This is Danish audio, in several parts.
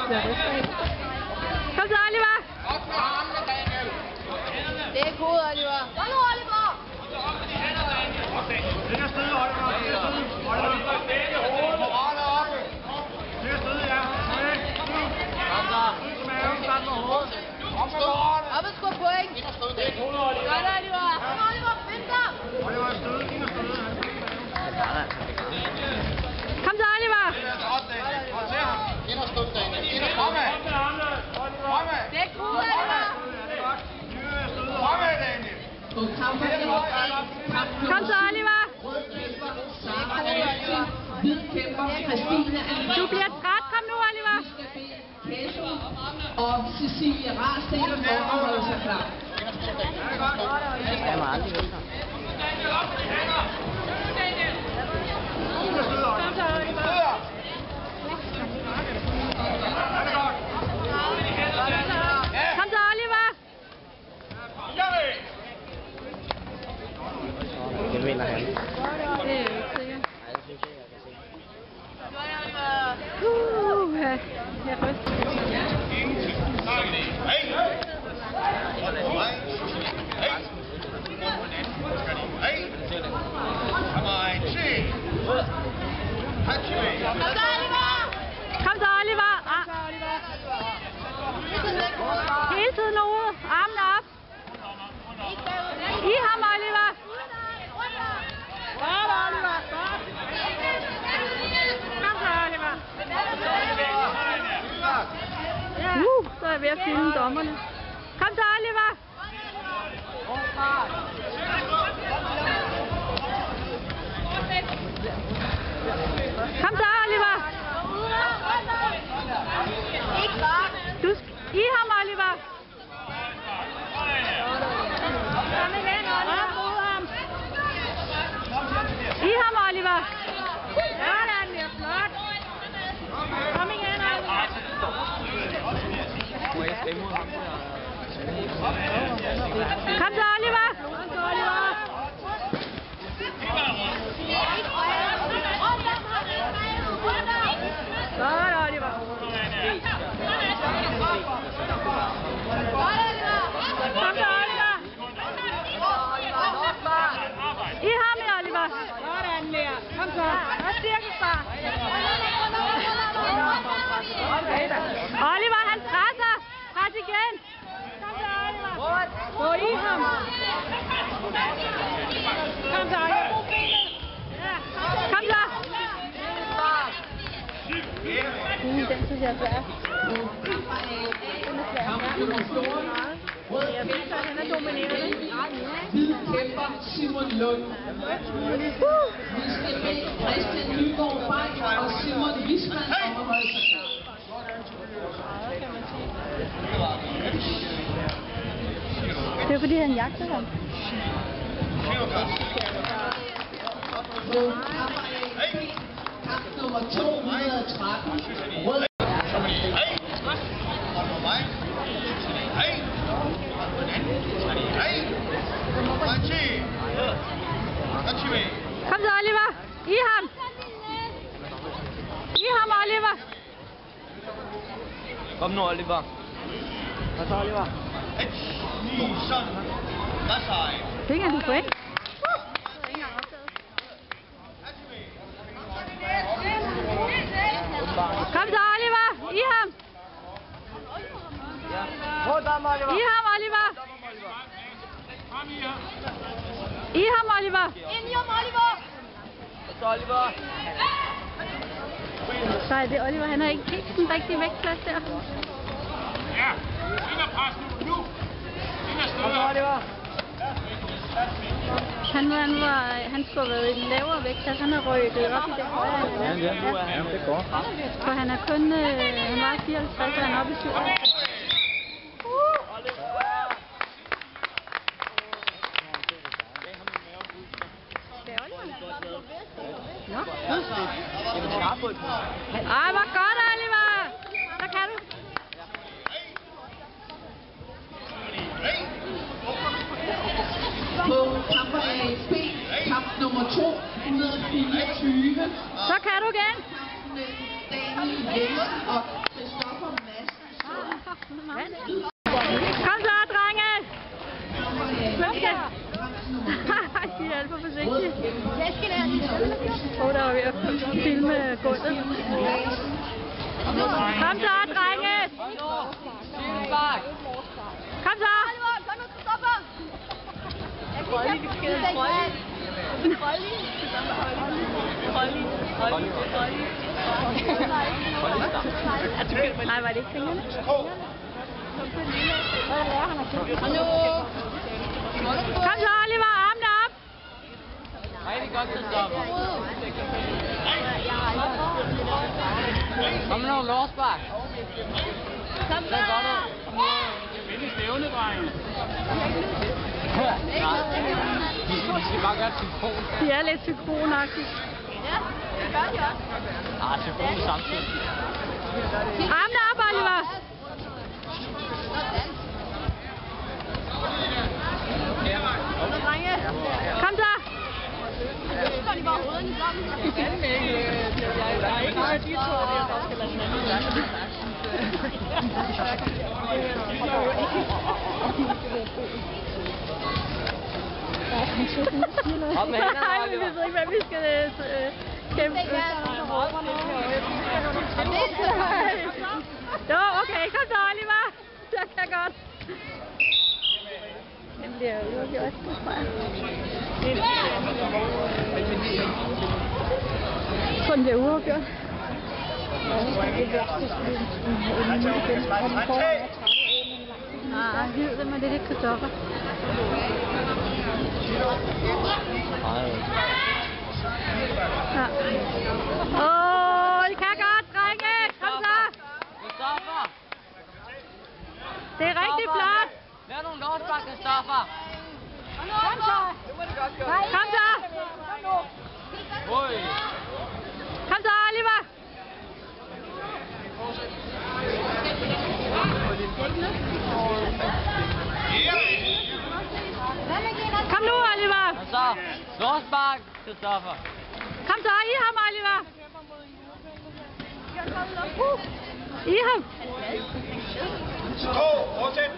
Kom så, Oliver! Det er god, Oliver. Kom nu, Oliver! Ligger støde, Oliver. Morale oppe. Ligger støde, ja. Kom så. Støde til maven, start med hovedet. Op med lårene. Op og skub point. Det er god, Oliver. Godt, Oliver. Kom, Oliver. Vind dig. Oliver er støde, ind og støde. Kom så, Oliver! Det er godt, Daniel. Hold til ham. Ind og støde, Daniel. Ind og støde. Fremad. Det er god, Oliver. Fremad, Daniel. Kom så, Oliver! Du bliver træt. Kom nu, Oliver! Og Cecilie Rahlsten overholder sig klar. Kom så, Oliver! Den vinder han. Det er jo ikke sikkert. Nej, det synes jeg, jeg kan se. Jeg ryster. Kom så, Oliver! Hele tiden ude. Armene op. I ham, Oliver! Kom så, Oliver! Så er jeg ved at filme dommerne. Kom så, Oliver! Kom så, Oliver! I ham, Oliver! Kom igen, Oliver! I ham, Oliver! Sådan, det er flot! Kom igen, Oliver! Må jeg stemme mod ham? Kom så, Oliver! Godt, Oliver! Kom så, Oliver! I ham med, Oliver! Sådan der! Kom så! Og styrkespar! Oliver, han presser! Pres igen! Kom så, Oliver! Gå i ham! Kom så, Oliver! Kom så! Den synes jeg er svær. Jeg ved så, han er dominerende. Kæmper Simon Lund. Vi skal bede Christian Nygaard Bak og Simon Wiesmann om at holde sig klar. Det er fordi, han jagter ham. Kamp nummer 213. Rød. Kom så, Oliver! I ham! I ham, Oliver! Kom nu, Oliver. Kom så, Oliver. Fik han et point? Kom så, Oliver! I ham! I ham, Oliver! I ham, Oliver! Ind i ham, Oliver! Kom så, Oliver. Så er det Oliver, han har ikke helt den rigtige vægtplads der. Ja, ind og pres nu. Ind og støde. Kom så, Oliver. Han skulle have været i den lavere vægtklasse, han har rykket op i den højere. Ja, nu er han. Det går. For han er kun, han var 54, og han er oppe i 57. Nå. Ej, hvor godt, Oliver! Så kan du. På kamp AFB, kamp nummer 224. Så kan du igen. Daniel Jensen og Christoffer forsigtigt. Tasken er lige. Der var ved at filme gulvet. Kom så, drenge! Kom så! Oliver, kom nu, Christoffer! Nej, var det ikke fingrene? Kom så, Oliver, armene op! Rigtig godt, Christoffer. Kom nu, lårsbak. Kom så! Vind i stævne, drenge. De skal bare gøre synkron. De er lidt synkronagtige. Ja, det gør de også. Synkron samtidig. Armene op, Oliver! Så, drenge. Kom så! Så går de bare hovedet i sammen. Op med hænderne, Nej, vi Oliver. ved ikke, hvad vi skal kæmpe. Jo, okay, kom så, Oliver. Det kan godt. Den bliver uafgjort, tror jeg. Så den bliver uafgjort. Ah, hyld dem, og det er lidt Christoffer. Ja. I kan godt, drenge! Kom så! Christoffer! Det er rigtig flot! Lav nogle lårsbak, Christoffer! Kom så! Kom så! Oj! Kom så, Oliver! Kom nu, Oliver! Og så, lårsbak, Christoffer! Kom så, i ham, Oliver! I ham! Fortsæt.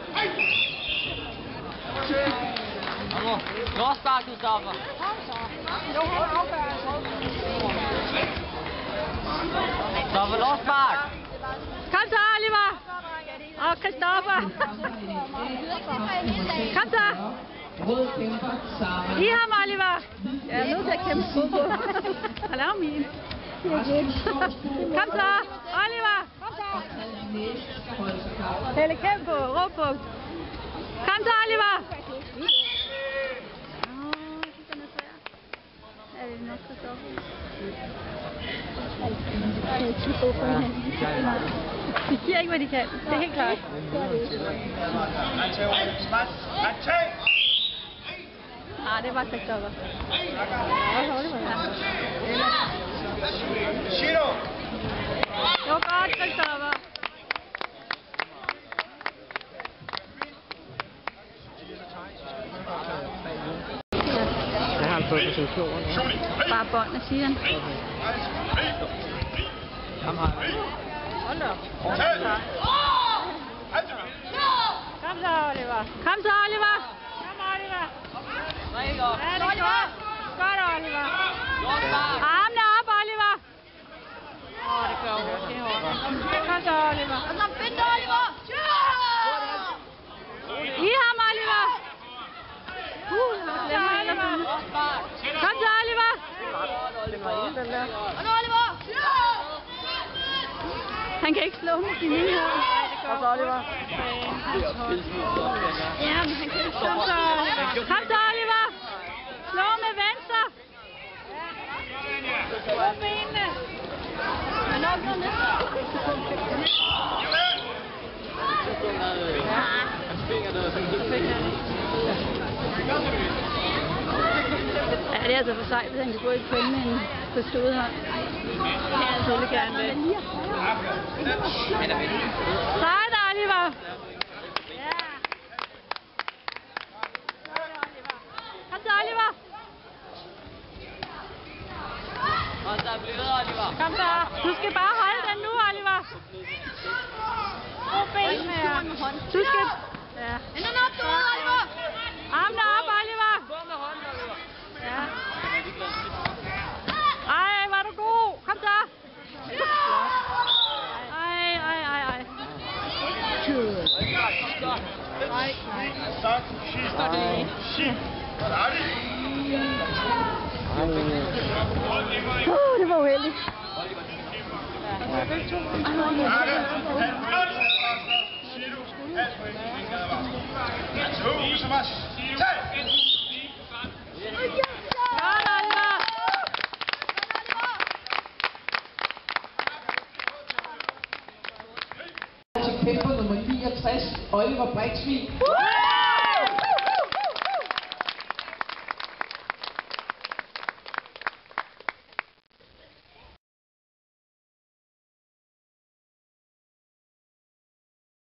Kom nu, lårsbak, Christoffer! Christoffer, lårsbak! Kom så, Oliver! Og Christoffer! Kom så! Rød kæmper, Sara. I ham, Oliver! Jeg er nødt til at kæmpe fodbold. Han laver min. Kom så! Oliver! Kom så! Helle, kæmpe på. Råb på. Kom så, Oliver! Den er svær. Er det nok Christoffer? De giver ikke, hvad de kan. Det er helt klart. Ah, det var Christoffer. Det var godt, Christoffer. Jeg har fået positionen. Bare bånd, siger han. Kom her. Hold da op. Kom så, Oliver. Kom så, Oliver. Kom, Oliver. Rigtig godt. Ja, det er godt. Godt, Oliver. Lårsbak! Armene op, Oliver. Det gør ondt. Det er hårdt. Kom så, Oliver. Og så find Oliver. I ham, Oliver. Kom så, Oliver. Og nu, Oliver. Han kan ikke slå med sine her. Kom så, Oliver. Ja, men han kan ikke slå. Kom så, Oliver. Slå med venstre. På benene. Men nok noget næste. Hans fingre der er sådan helt. Ja, det er altså for sejt, hvis han kan gå i køn med en forstået hånd. Det er altså lidt gerne med. Sejt, Oliver! Ja. Kom så, Oliver! Og så bliver ved, Oliver. Kom så! Du skal bare holde den nu, Oliver! Brug benene her. Du skal... Ja. Hænderne op, du, Oliver. Armene op, Oliver! Gå med hånden, Oliver. Ja. Nej, nej. Står det ikke. Det var uheldigt. Til kæmper nummer 69, Oliver Brixvig.